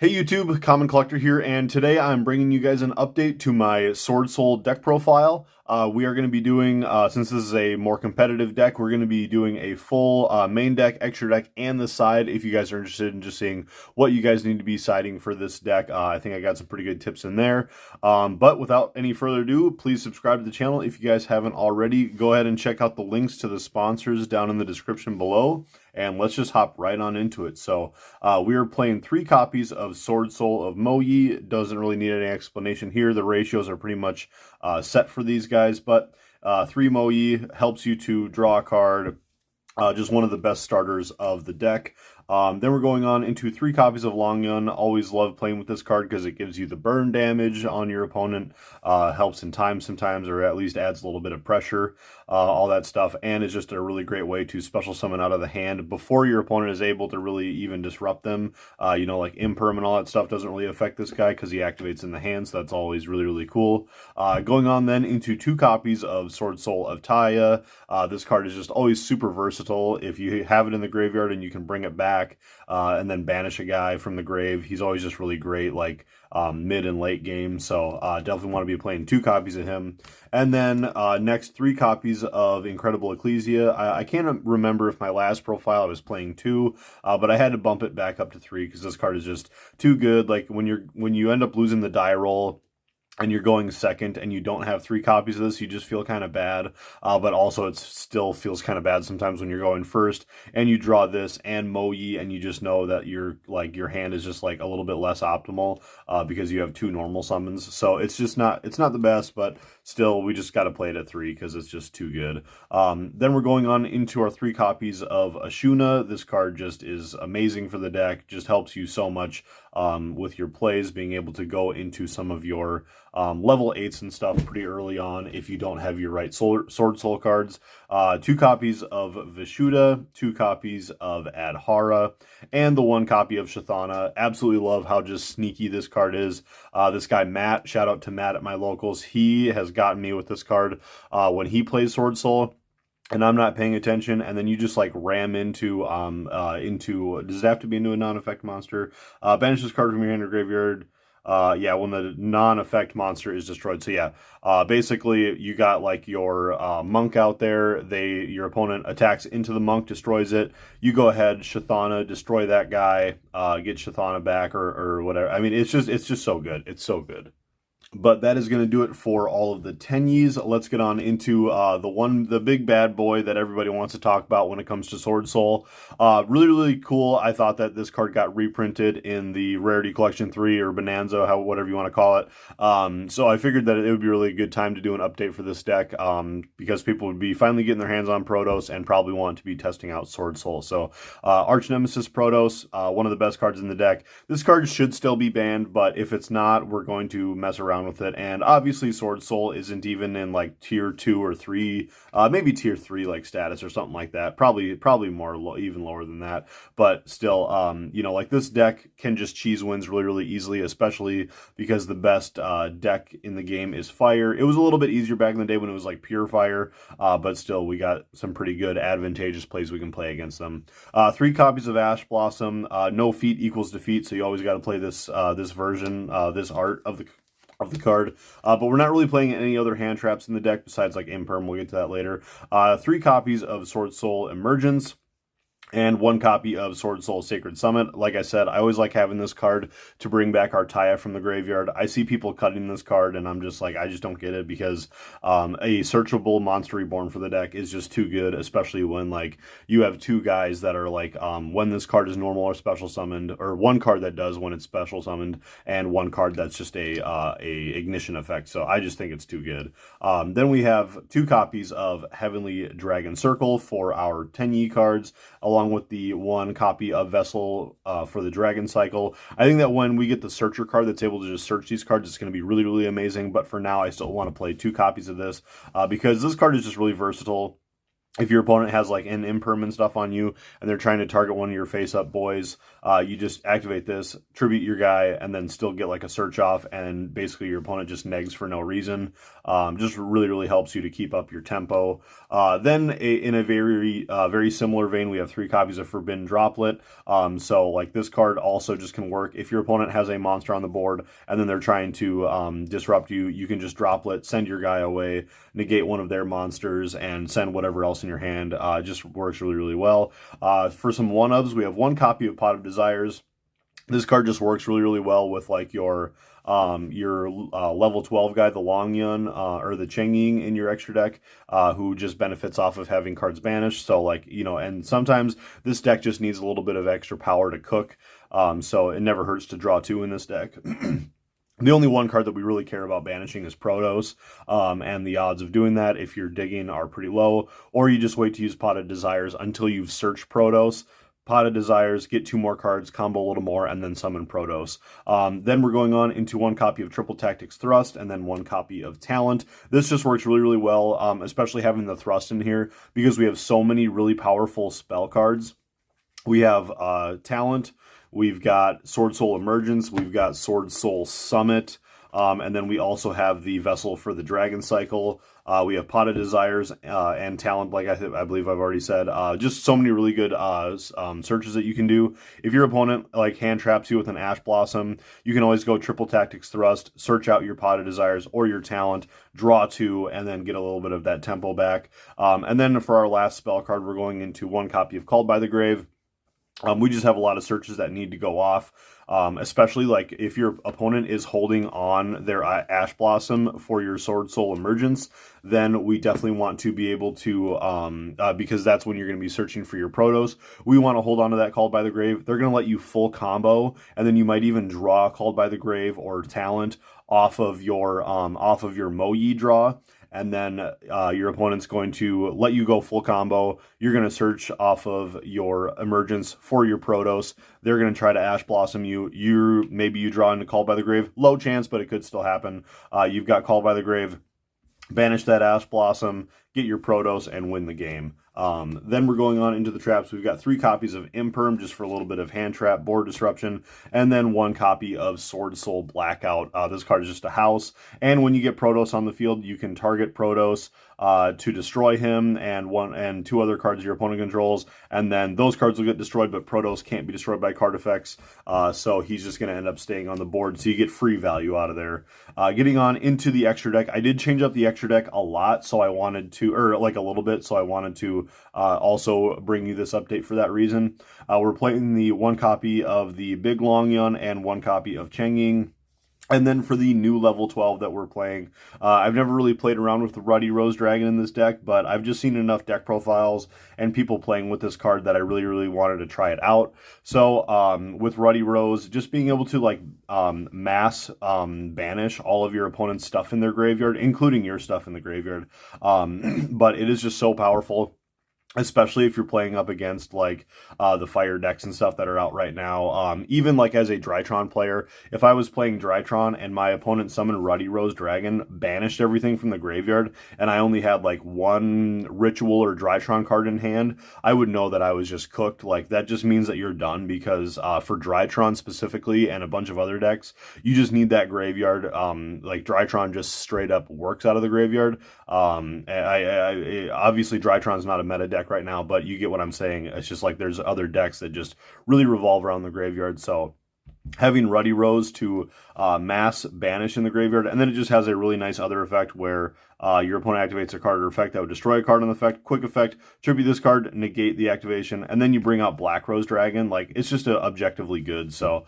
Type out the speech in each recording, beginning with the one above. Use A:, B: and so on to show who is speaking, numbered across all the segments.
A: Hey YouTube, Common Collector here, and today I'm bringing you guys an update to my Swordsoul deck profile. We are going to be doing, since this is a more competitive deck, we're going to be doing a full main deck, extra deck, and the side. If you guys are interested in just seeing what you guys need to be siding for this deck, I think I got some pretty good tips in there. But without any further ado, please subscribe to the channel if you guys haven't already. Go ahead and check out the links to the sponsors down in the description below. And let's just hop right on into it. So we are playing 3 copies of Swordsoul of Moyi. Doesn't really need any explanation here. The ratios are pretty much set for these guys, but 3 Moyi helps you to draw a card. Just one of the best starters of the deck. Then we're going on into 3 copies of Longyun. Always love playing with this card because it gives you the burn damage on your opponent. Helps in time sometimes, or at least adds a little bit of pressure. All that stuff. And it's just a really great way to special summon out of the hand before your opponent is able to really even disrupt them. You know, like Imperm and all that stuff doesn't really affect this guy because he activates in the hand, so that's always really, really cool. Going on then into 2 copies of Swordsoul of Taya. This card is just always super versatile. If you have it in the graveyard and you can bring it back and then banish a guy from the grave, he's always just really great, like mid and late game. So definitely want to be playing 2 copies of him. And then next 3 copies of Incredible Ecclesia. I can't remember if my last profile I was playing 2, but I had to bump it back up to 3 because this card is just too good. Like when you end up losing the die roll and you're going second and you don't have 3 copies of this, you just feel kind of bad. But also it still feels kind of bad sometimes when you're going first and you draw this and Moyi and you just know that your hand is just like a little bit less optimal because you have 2 normal summons. So it's not the best, but still we just got to play it at 3 because it's just too good. Then we're going on into our 3 copies of Ashuna. This card just is amazing for the deck, just helps you so much with your plays, being able to go into some of your level 8s and stuff pretty early on if you don't have your right Swordsoul cards. 2 copies of Vishuddha, 2 copies of Adhara, and the 1 copy of Shathana. Absolutely love how just sneaky this card is. This guy Matt, shout out to Matt at my locals, he has gotten me with this card when he plays Swordsoul and I'm not paying attention, and then you just like ram into does it have to be into a non-effect monster? Banish this card from your hand or graveyard. Yeah, when the non-effect monster is destroyed. So yeah, basically you got like your monk out there. Your opponent attacks into the monk, destroys it. You go ahead, Shathana, destroy that guy, get Shathana back or whatever. I mean, it's just so good. It's so good. But that is going to do it for all of the Tenyis. Let's get on into the big bad boy that everybody wants to talk about when it comes to Swordsoul. Really, really cool. I thought that this card got reprinted in the Rarity Collection 3 or Bonanza, whatever you want to call it. So I figured that it would be really a good time to do an update for this deck because people would be finally getting their hands on Protos and probably want to be testing out Swordsoul. So Arch Nemesis Protos, one of the best cards in the deck. This card should still be banned, but if it's not, we're going to mess around with it. And obviously Swordsoul isn't even in like tier 2 or 3, maybe tier 3 like status or something like that. Probably more even lower than that. But still, you know, like this deck can just cheese wins really, really easily, especially because the best deck in the game is fire. It was a little bit easier back in the day when it was like pure fire, but still we got some pretty good advantageous plays we can play against them. 3 copies of Ash Blossom. No feat equals defeat, so you always got to play this this version, this art of the card, but we're not really playing any other hand traps in the deck besides like Imperm. We'll get to that later. 3 copies of Swordsoul Emergence and 1 copy of Swordsoul Sacred Summit. Like I said, I always like having this card to bring back our Taya from the graveyard. I see people cutting this card, and I'm just like, I just don't get it because a searchable Monster Reborn for the deck is just too good, especially when like you have 2 guys that are like, when this card is normal or special summoned, or 1 card that does when it's special summoned, and 1 card that's just a ignition effect. So I just think it's too good. Then we have 2 copies of Heavenly Dragon Circle for our Tenyi cards, along with the 1 copy of Vessel for the Dragon Cycle. I think that when we get the Searcher card that's able to just search these cards, it's going to be really, really amazing. But for now, I still want to play 2 copies of this because this card is just really versatile. if your opponent has like an impermanent stuff on you and they're trying to target one of your face-up boys, you just activate this, tribute your guy, and then still get like a search off, and basically your opponent just negs for no reason. Just really helps you to keep up your tempo. Then in a very similar vein, we have 3 copies of Forbidden Droplet. So like this card also just can work if your opponent has a monster on the board and then they're trying to disrupt you. You can just droplet, send your guy away, negate one of their monsters, and send whatever else in your hand. It just works really well. For some one-ofs, we have 1 copy of Pot of Desires. This card just works really well with like your level 12 guy, the Longyun, or the Chengying in your extra deck, who just benefits off of having cards banished. So like, you know, and sometimes this deck just needs a little bit of extra power to cook. So it never hurts to draw 2 in this deck. The only one card that we really care about banishing is Protos, and the odds of doing that, if you're digging, are pretty low, or you just wait to use Pot of Desires until you've searched Protos. Pot of Desires, get 2 more cards, combo a little more, and then summon Protos. Then we're going on into 1 copy of Triple Tactics Thrust, and then 1 copy of Talent. This just works really well, especially having the Thrust in here, because we have so many really powerful spell cards. We have Talent, we've got Swordsoul Emergence, we've got Swordsoul Summit, and then we also have the Vessel for the Dragon Cycle. We have Pot of Desires and Talent, like I believe I've already said. Just so many really good searches that you can do. If your opponent like hand traps you with an Ash Blossom, you can always go Triple Tactics Thrust, search out your Pot of Desires or your Talent, draw 2, and then get a little bit of that tempo back. And then for our last spell card, we're going into 1 copy of Called by the Grave. We just have a lot of searches that need to go off, especially like if your opponent is holding on their Ash Blossom for your Swordsoul Emergence, then we definitely want to be able to, because that's when you're going to be searching for your Protos. We want to hold on to that Called by the Grave. They're going to let you full combo, and then you might even draw Called by the Grave or Talent off of your Moyi draw. And then your opponent's going to let you go full combo. You're going to search off of your Emergence for your Protos. They're going to try to Ash Blossom you. Maybe you draw into Called by the Grave. Low chance, but it could still happen. You've got Called by the Grave. Banish that Ash Blossom, get your Protos, and win the game. Then we're going on into the traps. We've got 3 copies of Imperm, just for a little bit of hand trap, board disruption, and then 1 copy of Swordsoul Blackout. This card is just a house, and when you get Protos on the field, you can target Protos to destroy him and 2 other cards your opponent controls, and then those cards will get destroyed, but Protos can't be destroyed by card effects, so he's just going to end up staying on the board, so you get free value out of there. Getting on into the extra deck, I did change up the extra deck a lot, so I wanted to, or like a little bit, so I wanted to also bring you this update for that reason. We're playing the 1 copy of the Big Longyun and 1 copy of Chengying. And then for the new level 12 that we're playing, I've never really played around with the Ruddy Rose Dragon in this deck, but I've just seen enough deck profiles and people playing with this card that I really wanted to try it out. So with Ruddy Rose, just being able to like mass banish all of your opponent's stuff in their graveyard, including your stuff in the graveyard. But it is just so powerful, especially if you're playing up against like the fire decks and stuff that are out right now. Even like as a Drytron player, if I was playing Drytron and my opponent summoned Ruddy Rose Dragon, banished everything from the graveyard, and I only had like 1 ritual or Drytron card in hand, I would know that I was just cooked. Like that just means that you're done, because for Drytron specifically and a bunch of other decks, you just need that graveyard. Like Drytron just straight up works out of the graveyard. Obviously Drytron's not a meta deck right now, but you get what I'm saying. It's just like there's other decks that just really revolve around the graveyard, so having Ruddy Rose to mass banish in the graveyard, and then it just has a really nice other effect where your opponent activates a card or effect that would destroy a card on the effect. Quick effect, tribute this card, negate the activation, and then you bring out Black Rose Dragon. Like, it's just objectively good. So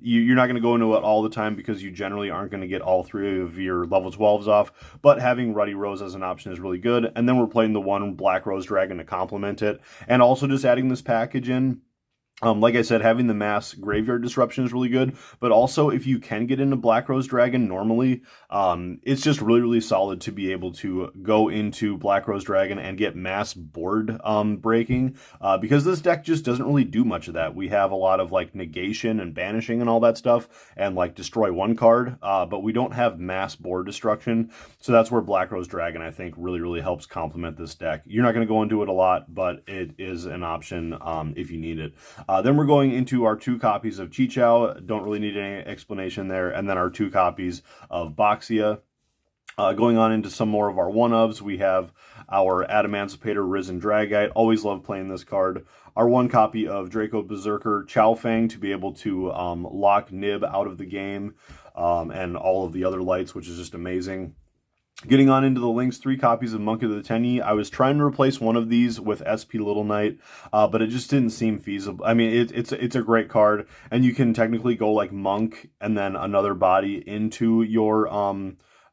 A: you're not going to go into it all the time because you generally aren't going to get all 3 of your level 12s off, but having Ruddy Rose as an option is really good. And then we're playing the 1 Black Rose Dragon to complement it, and also just adding this package in Like I said, having the mass graveyard disruption is really good, but also if you can get into Blackrow's Dragon normally, it's just really, really solid to be able to go into Blackrow's Dragon and get mass board breaking, because this deck just doesn't really do much of that. We have a lot of like negation and banishing and all that stuff, and like destroy one card, but we don't have mass board destruction, so that's where Blackrow's Dragon, I think, really, really helps complement this deck. You're not going to go into it a lot, but it is an option if you need it. Then we're going into our 2 copies of Chichao. Don't really need any explanation there. And then our 2 copies of Boxia. Going on into some more of our one-ofs, we have our Adamancipator Risen Dragite. Always love playing this card. Our 1 copy of Draco Berserker Chowfang to be able to lock Nib out of the game, and all of the other lights, which is just amazing. Getting on into the links, 3 copies of Monk of the Tenyi. I was trying to replace one of these with SP Little Knight, but it just didn't seem feasible. I mean, it's a great card, and you can technically go like Monk and then another body into your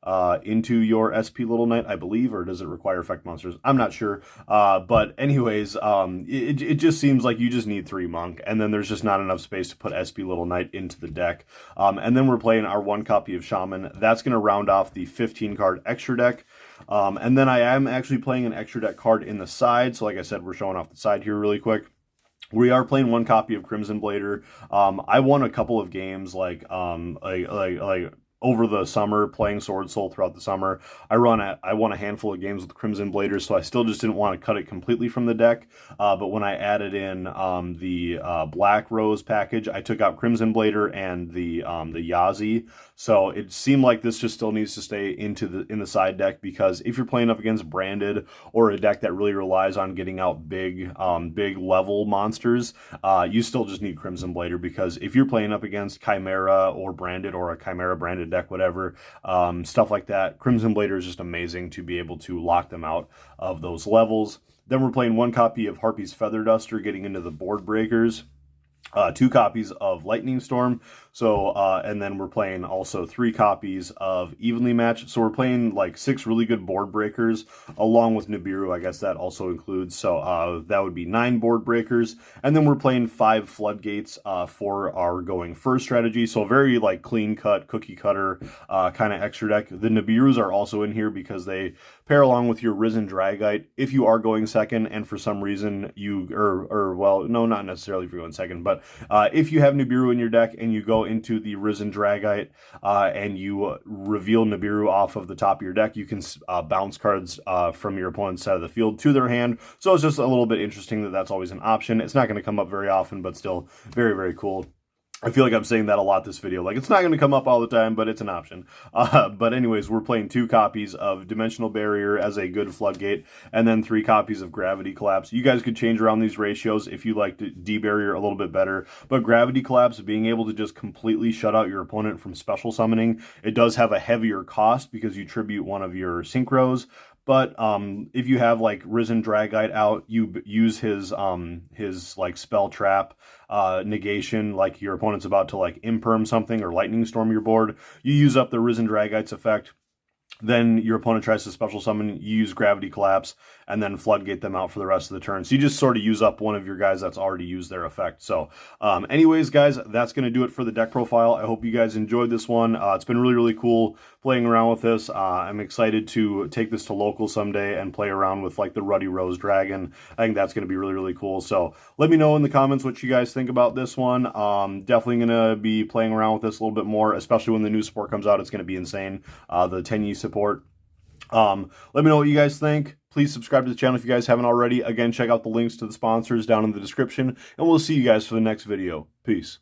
A: SP Little Knight, I believe, or does it require effect monsters? I'm not sure. But anyways, it just seems like you just need 3 Monk, and then there's just not enough space to put SP Little Knight into the deck. And then we're playing our 1 copy of Shaman. That's going to round off the 15 card extra deck. And then I am actually playing an extra deck card in the side. So like I said, we're showing off the side here really quick. We are playing 1 copy of Crimson Blader. I won a couple of games like over the summer, playing Sword Soul throughout the summer. I won a handful of games with Crimson Blader, so I still just didn't want to cut it completely from the deck. But when I added in the Black Rose package, I took out Crimson Blader and the Yazi. So it seemed like this just still needs to stay in the side deck, because if you're playing up against Branded or a deck that really relies on getting out big level monsters, you still just need Crimson Blader, because if you're playing up against Chimera or Branded or a Chimera Branded deck, whatever, stuff like that, Crimson Blader is just amazing to be able to lock them out of those levels. Then we're playing 1 copy of Harpy's Feather Duster, getting into the board breakers. 2 copies of Lightning Storm. So, and then we're playing also 3 copies of Evenly Matched. So we're playing like 6 really good board breakers along with Nibiru. I guess that also includes. So that would be 9 board breakers. And then we're playing 5 Floodgates for our going first strategy. So very like clean cut, cookie cutter kind of extra deck. The Nibirus are also in here because they pair along with your Risen Dragite. If you are going second and for some reason you, well, no, not necessarily if you're going second, but if you have Nibiru in your deck and you go into the Risen Dragite and you reveal Nibiru off of the top of your deck, you can bounce cards from your opponent's side of the field to their hand. So it's just a little bit interesting that that's always an option. It's not going to come up very often, but still very, very cool. I feel like I'm saying that a lot this video. Like, it's not going to come up all the time, but it's an option. But anyways, we're playing 2 copies of Dimensional Barrier as a good floodgate, and then 3 copies of Gravity Collapse. You guys could change around these ratios if you like to D-Barrier a little bit better. But Gravity Collapse, being able to just completely shut out your opponent from special summoning, it does have a heavier cost because you tribute one of your synchros. But if you have like Risen Dragite out, you use his like spell trap negation, like your opponent's about to like imperm something or lightning storm your board. You use up the Risen Dragite's effect. Then your opponent tries to special summon, you use Gravity Collapse, and then floodgate them out for the rest of the turn. So you just sort of use up one of your guys that's already used their effect. So anyways, guys, that's going to do it for the deck profile. I hope you guys enjoyed this one. It's been really, really cool playing around with this. I'm excited to take this to local someday and play around with like the Ruddy Rose Dragon. I think that's going to be really, really cool. So let me know in the comments what you guys think about this one. Definitely going to be playing around with this a little bit more, especially when the new support comes out. It's going to be insane. The Tenyi support. Let me know what you guys think. Please subscribe to the channel if you guys haven't already. Again, check out the links to the sponsors down in the description, and we'll see you guys for the next video. Peace.